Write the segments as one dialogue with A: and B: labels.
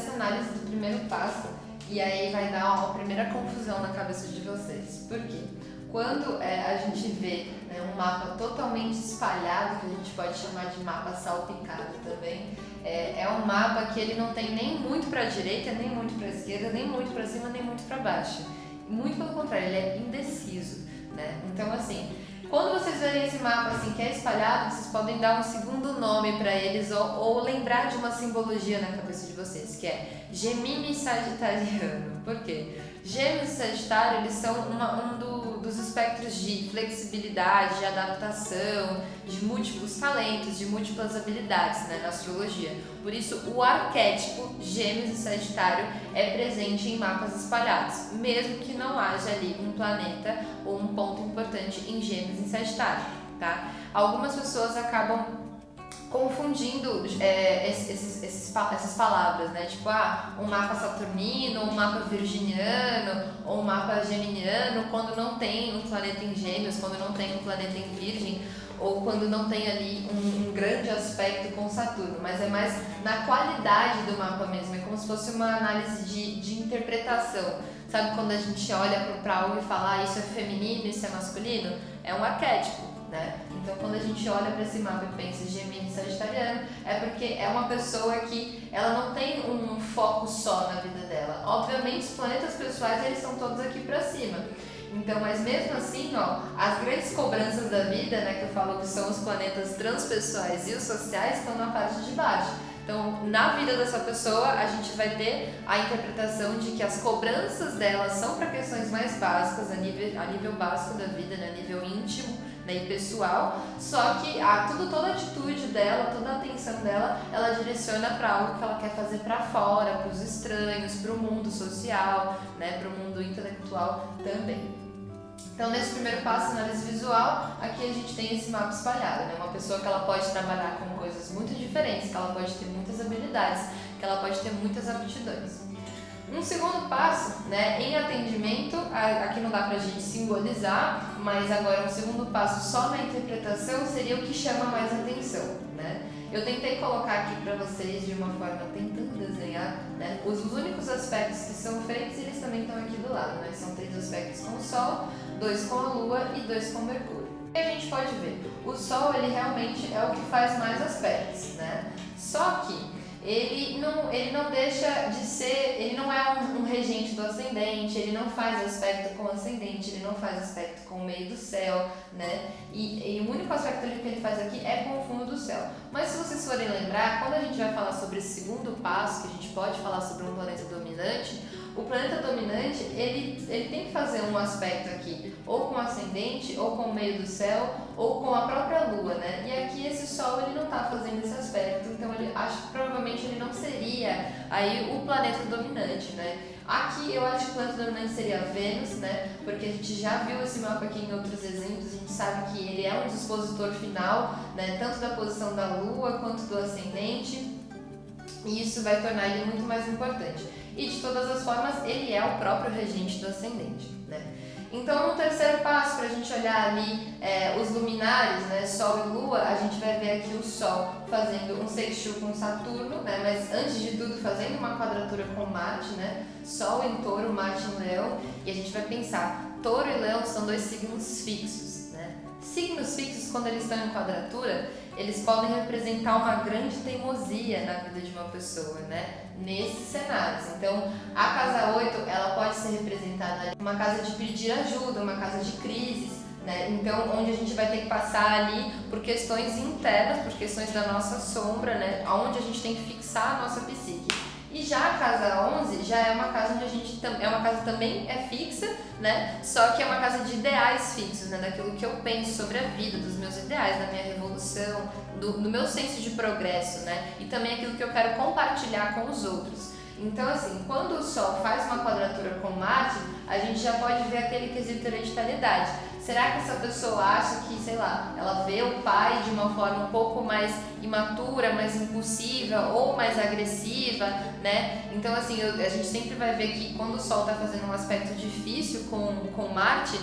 A: essa análise do primeiro passo e aí vai dar uma primeira confusão na cabeça de vocês. Por quê? Quando a gente vê, né, um mapa totalmente espalhado, que a gente pode chamar de mapa salpicado também, é um mapa que ele não tem nem muito para a direita, nem muito para a esquerda, nem muito para cima, nem muito para baixo. Muito pelo contrário, ele é indeciso, né? Então, assim, quando vocês verem esse mapa assim que é espalhado, vocês podem dar um segundo nome para eles ou lembrar de uma simbologia na cabeça de vocês, que é Gemini Sagitariano. Por quê? Gêmeos e Sagitário, eles são dos espectros de flexibilidade, de adaptação, de múltiplos talentos, de múltiplas habilidades, né, na astrologia. Por isso, o arquétipo Gêmeos e Sagitário é presente em mapas espalhados, mesmo que não haja ali um planeta ou um ponto importante em Gêmeos e Sagitário, tá? Algumas pessoas acabam confundindo essas palavras, né? Tipo, um mapa saturnino, um mapa virginiano, ou um mapa geminiano, quando não tem um planeta em Gêmeos, quando não tem um planeta em Virgem, ou quando não tem ali um grande aspecto com Saturno, mas é mais na qualidade do mapa mesmo, é como se fosse uma análise de interpretação. Sabe quando a gente olha para algo e fala, isso é feminino, isso é masculino? É um arquétipo. Né? Então, quando a gente olha para esse mapa e pensa Gemini Sagitariano, é porque é uma pessoa que ela não tem um foco só na vida dela. Obviamente, os planetas pessoais eles estão todos aqui para cima. Então, mas mesmo assim, as grandes cobranças da vida, né, que eu falo que são os planetas transpessoais e os sociais, estão na parte de baixo. Então, na vida dessa pessoa, a gente vai ter a interpretação de que as cobranças dela são para questões mais básicas, a nível básico da vida, né, a nível íntimo, né, e pessoal, só que toda a atitude dela, toda a atenção dela, ela direciona para algo que ela quer fazer para fora, para os estranhos, para o mundo social, né, para o mundo intelectual também. Então, nesse primeiro passo, análise visual, aqui a gente tem esse mapa espalhado, né? Uma pessoa que ela pode trabalhar com coisas muito diferentes, que ela pode ter muitas habilidades, que ela pode ter muitas aptidões. Um segundo passo, né, em atendimento, aqui não dá pra gente simbolizar, mas agora um segundo passo só na interpretação seria o que chama mais atenção, né? Eu tentei colocar aqui para vocês de uma forma tentando desenhar, né, os únicos aspectos que são feitos, eles também estão aqui do lado, né? São 3 aspectos com o Sol, 2 com a Lua e 2 com Mercúrio. E a gente pode ver, o Sol ele realmente é o que faz mais aspectos, né? Só que ele não deixa de ser, ele não é um regente do ascendente, ele não faz aspecto com o ascendente, ele não faz aspecto com o meio do céu, né? E o único aspecto que ele faz aqui é com o fundo do céu. Mas se vocês forem lembrar, quando a gente vai falar sobre esse segundo passo, que a gente pode falar sobre um planeta dominante, o planeta dominante, ele tem que fazer um aspecto aqui, ou com o ascendente, ou com o meio do céu, ou com a própria Lua, né? E aqui esse Sol, ele não está fazendo esse aspecto, então acho que provavelmente ele não seria aí o planeta dominante, né? Aqui eu acho que o planeta dominante seria Vênus, né? Porque a gente já viu esse mapa aqui em outros exemplos, a gente sabe que ele é um dispositor final, né? Tanto da posição da Lua quanto do ascendente, e isso vai tornar ele muito mais importante. E de todas as formas, ele é o próprio regente do ascendente, né? Então, no terceiro passo, para a gente olhar ali os luminares, né, Sol e Lua, a gente vai ver aqui o Sol fazendo um sextil com Saturno, né, mas antes de tudo fazendo uma quadratura com Marte, né, Sol em Touro, Marte em Leão, e a gente vai pensar, Touro e Leão são 2 signos fixos, né? Signos fixos, quando eles estão em quadratura, eles podem representar uma grande teimosia na vida de uma pessoa, né? Nesses cenários. Então, a casa 8, ela pode ser representada ali, uma casa de pedir ajuda, uma casa de crises, né? Então, onde a gente vai ter que passar ali por questões internas, por questões da nossa sombra, né? Onde a gente tem que fixar a nossa psique. E já a casa 11 já é uma casa onde a gente é uma casa também é fixa, né? Só que é uma casa de ideais fixos, né? Daquilo que eu penso sobre a vida, dos meus ideais, da minha revolução, do meu senso de progresso, né? E também aquilo que eu quero compartilhar com os outros. Então, assim, quando o Sol faz uma quadratura com Marte, a gente já pode ver aquele quesito hereditariedade. Será que essa pessoa acha que, sei lá, ela vê o pai de uma forma um pouco mais imatura, mais impulsiva ou mais agressiva, né? Então, assim, a gente sempre vai ver que quando o Sol está fazendo um aspecto difícil com Marte,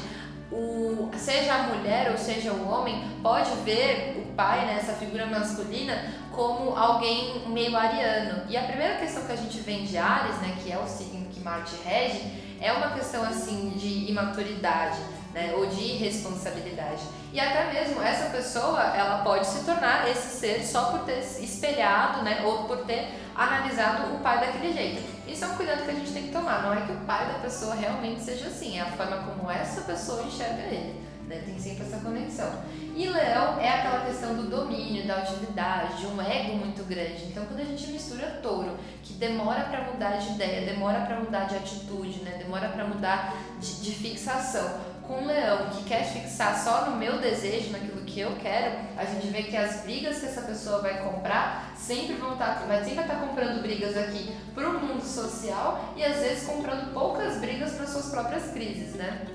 A: seja a mulher ou seja o homem, pode ver o pai, né, essa figura masculina, como alguém meio ariano. E a primeira questão que a gente vê de Áries, né, que é o signo que Marte rege, é uma questão assim de imaturidade, né, ou de irresponsabilidade. E até mesmo essa pessoa, ela pode se tornar esse ser só por ter espelhado, né, ou por ter analisado o pai daquele jeito. Isso é um cuidado que a gente tem que tomar. Não é que o pai da pessoa realmente seja assim, é a forma como essa pessoa enxerga ele, né? Tem sempre essa conexão. E Leão é aquela questão do domínio, da atividade, de um ego muito grande. Então, quando a gente mistura Touro, que demora para mudar de ideia, demora para mudar de atitude, né? Demora para mudar de fixação, com Leão, que quer fixar só no meu desejo, naquilo que eu quero, a gente vê que as brigas que essa pessoa vai comprar vai sempre estar comprando brigas aqui para o mundo social e às vezes comprando poucas brigas para suas próprias crises, né?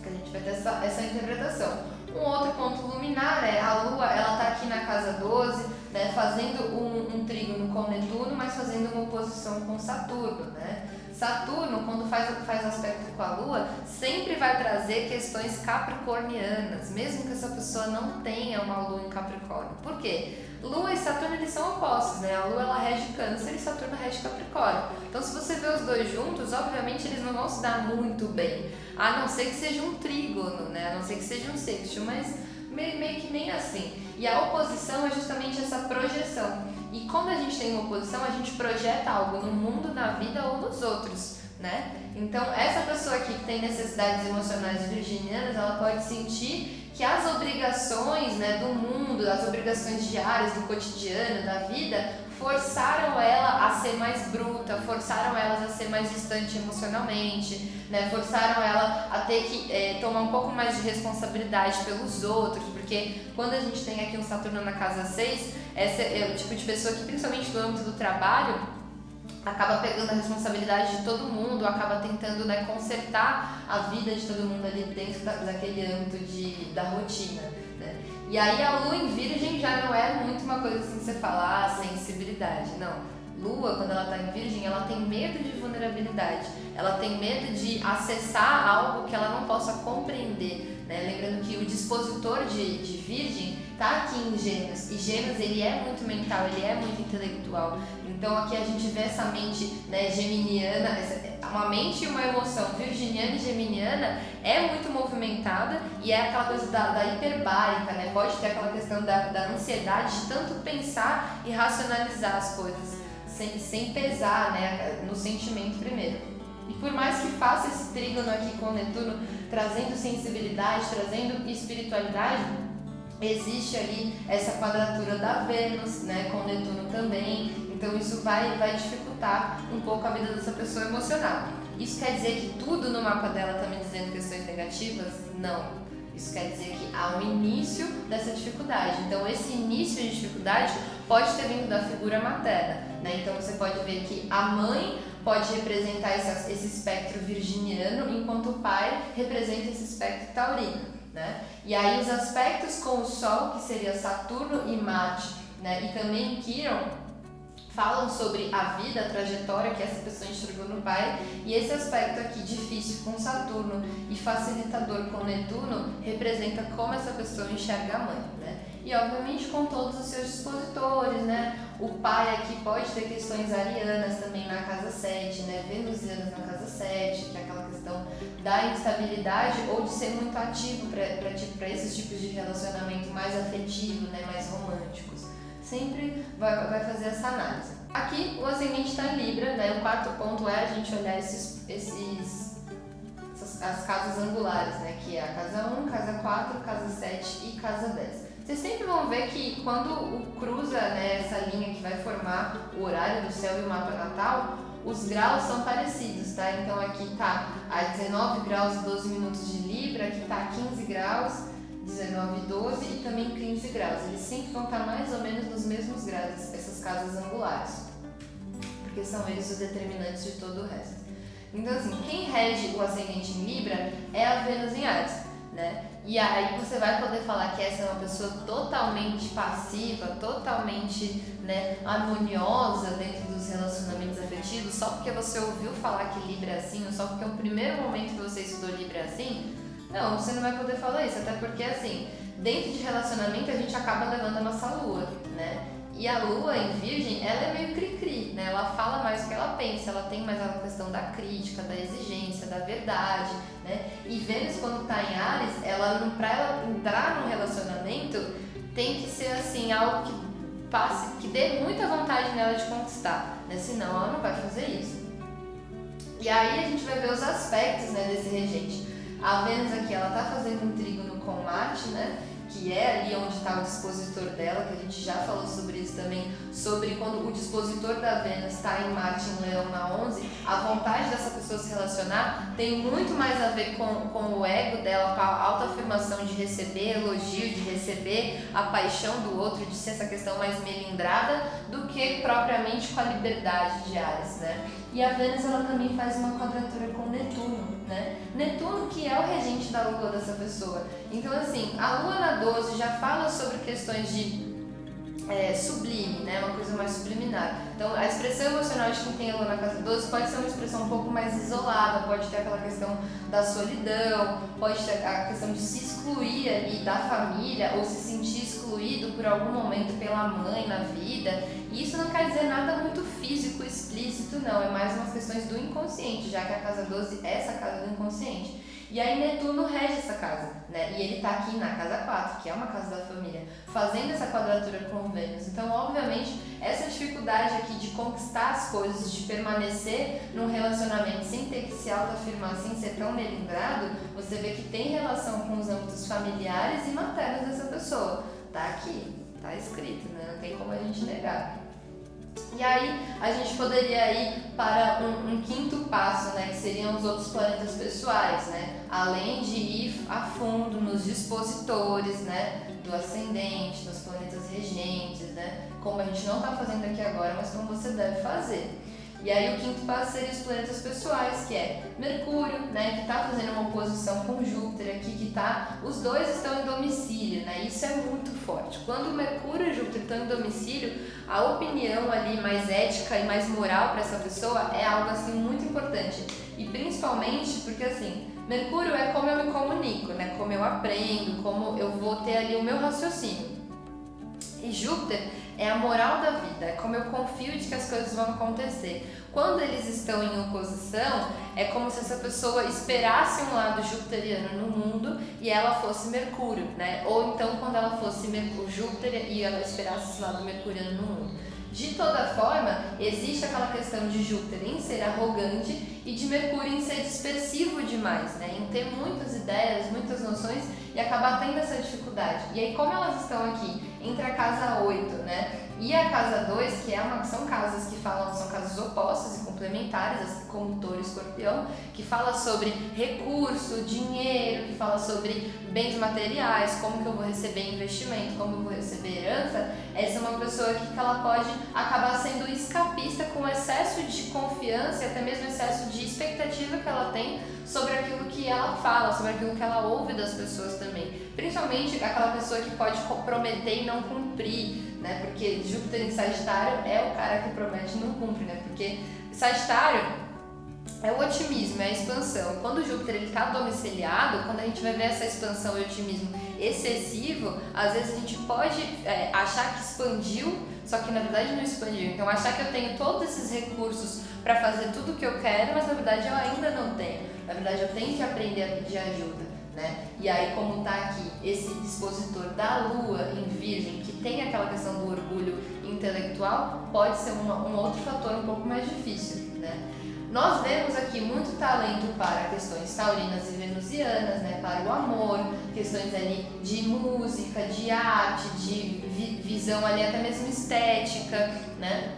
A: Que a gente vai ter essa interpretação. Um outro ponto luminar é a Lua, ela está aqui na casa 12, né, fazendo um trígono com Netuno, mas fazendo uma oposição com Saturno, né? Saturno, quando faz aspecto com a Lua, sempre vai trazer questões capricornianas, mesmo que essa pessoa não tenha uma Lua em Capricórnio. Por quê? Lua e Saturno, eles são opostos, né? A Lua, ela rege Câncer e Saturno rege Capricórnio. Então, se você vê os dois juntos, obviamente eles não vão se dar muito bem, a não ser que seja um trígono, né? A não ser que seja um sextil, mas meio que nem assim. E a oposição é justamente essa projeção. E quando a gente tem uma oposição, a gente projeta algo no mundo, na vida ou nos outros, né? Então, essa pessoa aqui que tem necessidades emocionais virginianas, ela pode sentir que as obrigações, né, do mundo, as obrigações diárias, do cotidiano, da vida, forçaram ela a ser mais bruta, forçaram ela a ser mais distante emocionalmente, né? Forçaram ela a ter que tomar um pouco mais de responsabilidade pelos outros, porque quando a gente tem aqui um Saturno na casa 6, essa é o tipo de pessoa que, principalmente no âmbito do trabalho, acaba pegando a responsabilidade de todo mundo, acaba tentando, né, consertar a vida de todo mundo ali dentro daquele âmbito da rotina, né? E aí a Lua em Virgem já não é muito uma coisa assim que você fala, sensibilidade, não. Lua, quando ela está em Virgem, ela tem medo de vulnerabilidade, ela tem medo de acessar algo que ela não possa compreender, né? Lembrando que o dispositor de Virgem está aqui em Gêmeos, e Gêmeos ele é muito mental, ele é muito intelectual. Então aqui a gente vê essa mente, né, geminiana, uma mente e uma emoção virginiana e geminiana é muito movimentada e é aquela coisa da hiperbárica, né? Pode ter aquela questão da ansiedade de tanto pensar e racionalizar as coisas, sem pesar, né, no sentimento primeiro. E por mais que faça esse trígono aqui com Netuno, trazendo sensibilidade, trazendo espiritualidade, existe ali essa quadratura da Vênus, né, com Netuno também. Então isso vai dificultar um pouco a vida dessa pessoa emocional. Isso quer dizer que tudo no mapa dela está me dizendo questões negativas? Não. Isso quer dizer que há um início dessa dificuldade. Então esse início de dificuldade pode ter vindo da figura materna, né? Então você pode ver que a mãe pode representar esse espectro virginiano, enquanto o pai representa esse espectro taurino, né? E aí os aspectos com o Sol, que seria Saturno e Marte, né? E também Quiron, falam sobre a vida, a trajetória que essa pessoa enxergou no pai, e esse aspecto aqui difícil com Saturno e facilitador com Netuno representa como essa pessoa enxerga a mãe, né? E obviamente com todos os seus dispositores, né? O pai aqui pode ter questões arianas também na casa 7, né? Venusianas na casa 7, que é aquela questão da instabilidade ou de ser muito ativo para esses tipos de relacionamento mais afetivo, né? Mais românticos. Sempre vai fazer essa análise. Aqui o ascendente está em Libra, né? O quarto ponto é a gente olhar as casas angulares, né? Que é a casa 1, casa 4, casa 7 e casa 10. Vocês sempre vão ver que quando cruza, né, essa linha que vai formar o horário do céu e o mapa natal, os graus são parecidos, tá? Então aqui tá a 19 graus e 12 minutos de Libra, aqui tá a 15 graus, 19 e 12 e também 15 graus. Eles sempre vão estar mais ou menos nos mesmos graus, essas casas angulares, porque são eles os determinantes de todo o resto. Então assim, quem rege o ascendente em Libra é a Vênus em Áries, né? E aí você vai poder falar que essa é uma pessoa totalmente passiva, totalmente, né, harmoniosa dentro dos relacionamentos afetivos, só porque você ouviu falar que Libra é assim, ou só porque é o primeiro momento que você estudou Libra é assim? Não, você não vai poder falar isso, até porque assim, dentro de relacionamento a gente acaba levando a nossa lua, né? E a lua em virgem, ela é meio cri-cri, né? Ela fala mais o que ela pensa, ela tem mais a questão da crítica, da exigência, da verdade, né? E Vênus, quando tá em Áries, pra ela entrar num relacionamento, tem que ser assim, algo que passe, que dê muita vontade nela de conquistar, né? Senão ela não vai fazer isso. E aí a gente vai ver os aspectos, né, desse regente. A Vênus aqui, ela tá fazendo um trígono com Marte, né? Que é ali onde está o dispositor dela, que a gente já falou sobre isso também, sobre quando o dispositor da Vênus está em Marte em Leão na 11, a vontade dessa pessoa se relacionar tem muito mais a ver com o ego dela, com a autoafirmação de receber elogio, de receber a paixão do outro, de ser essa questão mais melindrada, do que propriamente com a liberdade de Áries, né? E a Vênus, ela também faz uma quadratura com Netuno, né? Netuno que é o regente da lua dessa pessoa. Então, assim, a lua na 12 já fala sobre questões de sublime, né? Uma coisa mais subliminar. Então, a expressão emocional de quem tem a lua na casa 12 pode ser uma expressão um pouco mais isolada, pode ter aquela questão da solidão, pode ter a questão de se excluir ali da família ou se sentir excluído por algum momento pela mãe na vida. E isso não quer dizer nada muito físico, explícito, não. É mais umas questões do inconsciente, já que a casa 12 é essa casa do inconsciente. E aí Netuno rege essa casa, né? E ele tá aqui na casa 4, que é uma casa da família, fazendo essa quadratura com Vênus. Então, obviamente, essa dificuldade aqui de conquistar as coisas, de permanecer num relacionamento sem ter que se autoafirmar, sem ser tão melindrado, você vê que tem relação com os âmbitos familiares e maternos dessa pessoa. Tá aqui, tá escrito, né? Não tem como a gente negar. E aí a gente poderia ir para um quinto passo, né, que seriam os outros planetas pessoais, né, além de ir a fundo nos dispositores, né, do ascendente, nos planetas regentes, né, como a gente não está fazendo aqui agora, mas como você deve fazer. E aí o quinto passo seria os planetas pessoais, que é Mercúrio, né, que está fazendo uma oposição com Júpiter aqui, os dois estão em domicílio, né, isso é muito forte. Quando Mercúrio e Júpiter estão em domicílio, a opinião ali mais ética e mais moral para essa pessoa é algo assim muito importante. E principalmente porque assim, Mercúrio é como eu me comunico, né, como eu aprendo, como eu vou ter ali o meu raciocínio. E Júpiter é a moral da vida, é como eu confio de que as coisas vão acontecer. Quando eles estão em oposição, é como se essa pessoa esperasse um lado jupiteriano no mundo e ela fosse Mercúrio, né? Ou então quando ela fosse Júpiter e ela esperasse esse lado mercuriano no mundo. De toda forma, existe aquela questão de Júpiter em ser arrogante e de Mercúrio em ser dispersivo demais, né? Em ter muitas ideias, muitas noções e acabar tendo essa dificuldade. E aí, como elas estão aqui entre a casa 8, né? E a casa 2, que são casas que são casas opostas e complementares, assim como Touro e Escorpião, que fala sobre recurso, dinheiro, que fala sobre bens materiais, como que eu vou receber investimento, como eu vou receber herança. Essa é uma pessoa que ela pode acabar sendo escapista com excesso de confiança e até mesmo excesso de expectativa que ela tem sobre aquilo que ela fala, sobre aquilo que ela ouve das pessoas também. Principalmente aquela pessoa que pode prometer e não cumprir, né? Porque Júpiter em Sagitário é o cara que promete e não cumpre, né? Porque Sagitário é o otimismo, é a expansão. Quando Júpiter está domiciliado, quando a gente vai ver essa expansão e otimismo excessivo, às vezes a gente pode achar que expandiu, só que na verdade não expandiu. Então achar que eu tenho todos esses recursos para fazer tudo o que eu quero, mas na verdade eu ainda não tenho. Na verdade eu tenho que aprender a pedir ajuda, né? E aí, como está aqui esse dispositor da Lua em Virgem, que tem aquela questão do orgulho intelectual, pode ser um outro fator um pouco mais difícil, né? Nós vemos aqui muito talento para questões taurinas e venusianas, né? Para o amor, questões ali de música, de arte, de visão ali até mesmo estética, né?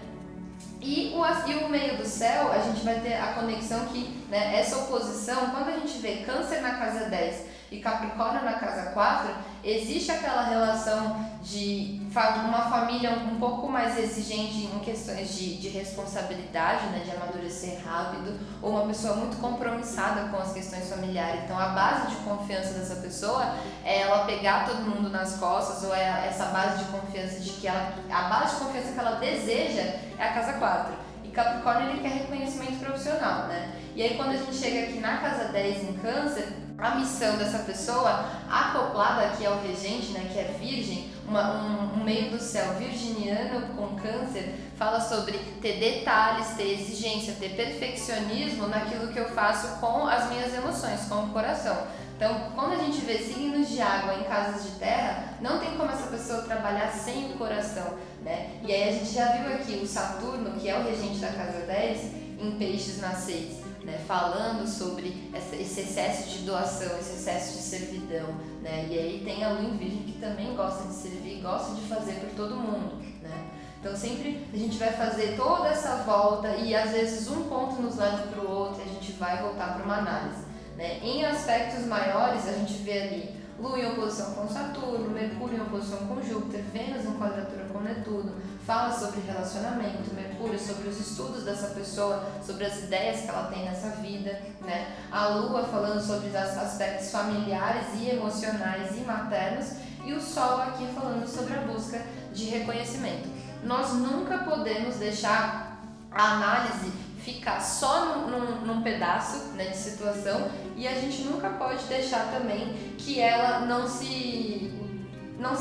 A: E o meio do céu, a gente vai ter a conexão que, né, essa oposição, quando a gente vê Câncer na casa 10 e Capricórnio na casa 4, existe aquela relação de uma família um pouco mais exigente em questões de responsabilidade, né, de amadurecer rápido, ou uma pessoa muito compromissada com as questões familiares. Então a base de confiança dessa pessoa é ela pegar todo mundo nas costas, ou é essa base de confiança de que a base de confiança que ela deseja é a casa 4. E Capricórnio ele quer reconhecimento profissional, né? E aí quando a gente chega aqui na casa 10 em Câncer, a missão dessa pessoa, acoplada aqui ao regente, né, que é Virgem, um meio do céu virginiano com Câncer, fala sobre ter detalhes, ter exigência, ter perfeccionismo naquilo que eu faço com as minhas emoções, com o coração. Então, quando a gente vê signos de água em casas de terra, não tem como essa pessoa trabalhar sem o coração, né? E aí a gente já viu aqui o Saturno, que é o regente da casa 10, em Peixes na 6, né? Falando sobre esse excesso de doação, esse excesso de servidão, né? E aí tem a Lua em Virgem, que também gosta de servir, gosta de fazer por todo mundo, né? Então sempre a gente vai fazer toda essa volta e às vezes um ponto nos leva para o outro e a gente vai voltar para uma análise, né? Em aspectos maiores, a gente vê ali Lua em oposição com Saturno, Mercúrio em oposição com Júpiter, Vênus em quadratura com Netuno, fala sobre relacionamento, Mercúrio sobre os estudos dessa pessoa, sobre as ideias que ela tem nessa vida, né? A Lua falando sobre os aspectos familiares e emocionais e maternos, e o Sol aqui falando sobre a busca de reconhecimento. Nós nunca podemos deixar a análise ficar só num pedaço, né, de situação, e a gente nunca pode deixar também que ela não se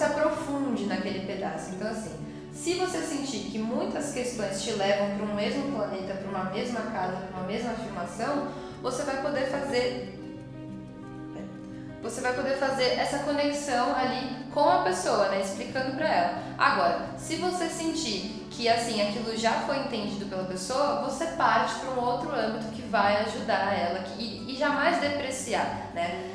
A: aprofunde naquele pedaço. Então assim, se você sentir que muitas questões te levam para um mesmo planeta, para uma mesma casa, para uma mesma afirmação, você vai poder fazer essa conexão ali com a pessoa, né, explicando para ela. Agora, se você sentir que assim aquilo já foi entendido pela pessoa, você parte para um outro âmbito que vai ajudar ela e jamais depreciar, né?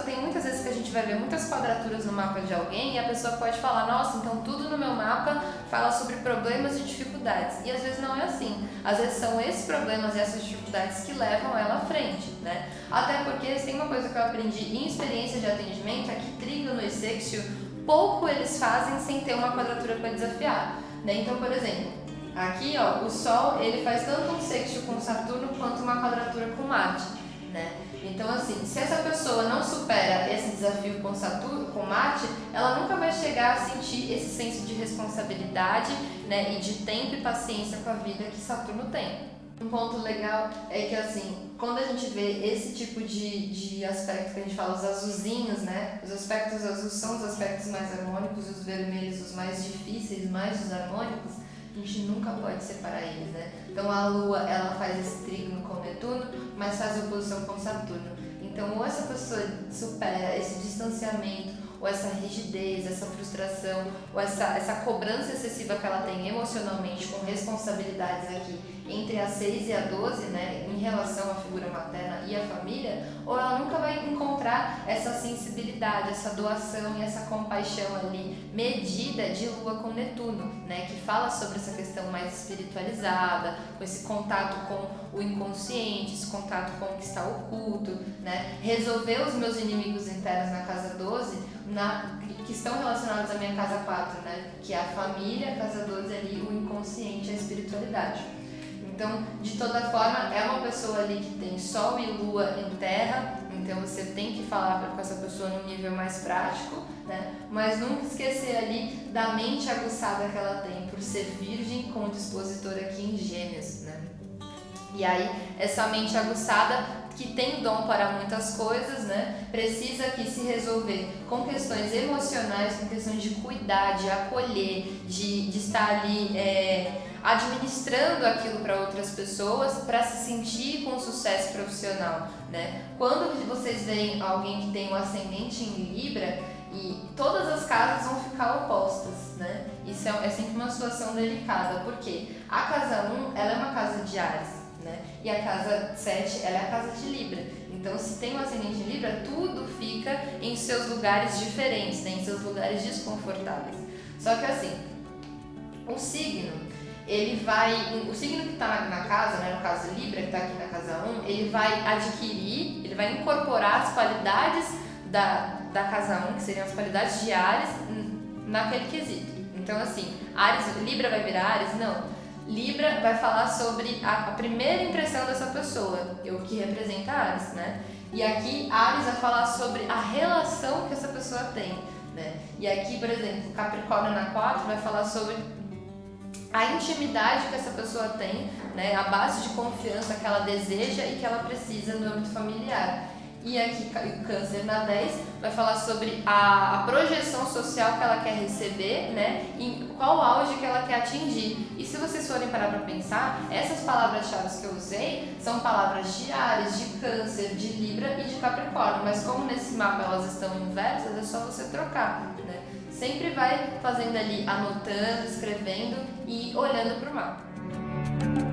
A: Tem muitas vezes que a gente vai ver muitas quadraturas no mapa de alguém e a pessoa pode falar, nossa, então tudo no meu mapa fala sobre problemas e dificuldades. E às vezes não é assim. Às vezes são esses problemas e essas dificuldades que levam ela à frente, né? Até porque tem uma coisa que eu aprendi em experiência de atendimento, é que trígono e sextil, pouco eles fazem sem ter uma quadratura para desafiar, né? Então, por exemplo, aqui ó, o Sol ele faz tanto um sextil com Saturno quanto uma quadratura com Marte, né? Então assim, se essa pessoa não supera esse desafio com Saturno, com Marte, ela nunca vai chegar a sentir esse senso de responsabilidade, né, e de tempo e paciência com a vida que Saturno tem. Um ponto legal é que assim, quando a gente vê esse tipo de aspecto que a gente fala, os azulzinhos, né? Os aspectos azuis são os aspectos mais harmônicos, os vermelhos os mais difíceis, mais desarmônicos, a gente nunca pode separar eles, né? Então a Lua, ela faz esse trígono com Netuno, mas faz oposição com Saturno. Então ou essa pessoa supera esse distanciamento, ou essa rigidez, essa frustração, ou essa cobrança excessiva que ela tem emocionalmente com responsabilidades aqui entre a 6 e a 12, né, em relação à figura materna e à família, ou ela nunca vai encontrar essa sensibilidade, essa doação e essa compaixão ali medida de Lua com Netuno, né, que fala sobre essa questão mais espiritualizada, com esse contato com o inconsciente, esse contato com o que está oculto, né, resolver os meus inimigos internos na casa 12, que estão relacionados à minha casa 4, né, que é a família, a casa 12 ali, o inconsciente, a espiritualidade. Então, de toda forma, é uma pessoa ali que tem Sol e Lua em Terra, então você tem que falar com essa pessoa num nível mais prático, né? Mas nunca esquecer ali da mente aguçada que ela tem, por ser Virgem com o dispositor aqui em Gêmeos, né? E aí, essa mente aguçada, que tem dom para muitas coisas, né? Precisa aqui se resolver com questões emocionais, com questões de cuidar, de acolher, de estar ali administrando aquilo para outras pessoas, para se sentir com sucesso profissional, né? Quando vocês veem alguém que tem um ascendente em Libra, e todas as casas vão ficar opostas, né? Isso é sempre uma situação delicada, porque a casa 1, ela é uma casa de Áries, né? E a casa 7, ela é a casa de Libra. Então, se tem um ascendente em Libra, tudo fica em seus lugares diferentes, né? Em seus lugares desconfortáveis. Só que assim, o signo que está na casa, né, no caso Libra, que está aqui na casa 1, ele vai incorporar as qualidades da casa 1, que seriam as qualidades de Áries, naquele quesito. Então assim, Libra vai virar Áries? Não. Libra vai falar sobre a primeira impressão dessa pessoa, o que representa Áries, né? E aqui Áries vai falar sobre a relação que essa pessoa tem, né? E aqui, por exemplo, Capricórnio na 4 vai falar sobre a intimidade que essa pessoa tem, né, a base de confiança que ela deseja e que ela precisa no âmbito familiar. E aqui o Câncer na 10 vai falar sobre a projeção social que ela quer receber, né, e qual auge que ela quer atingir. E se vocês forem parar para pensar, essas palavras-chave que eu usei são palavras de Áries, de Câncer, de Libra e de Capricórnio, mas como nesse mapa elas estão inversas, é só você trocar, né? Sempre vai fazendo ali, anotando, escrevendo e olhando para o mapa.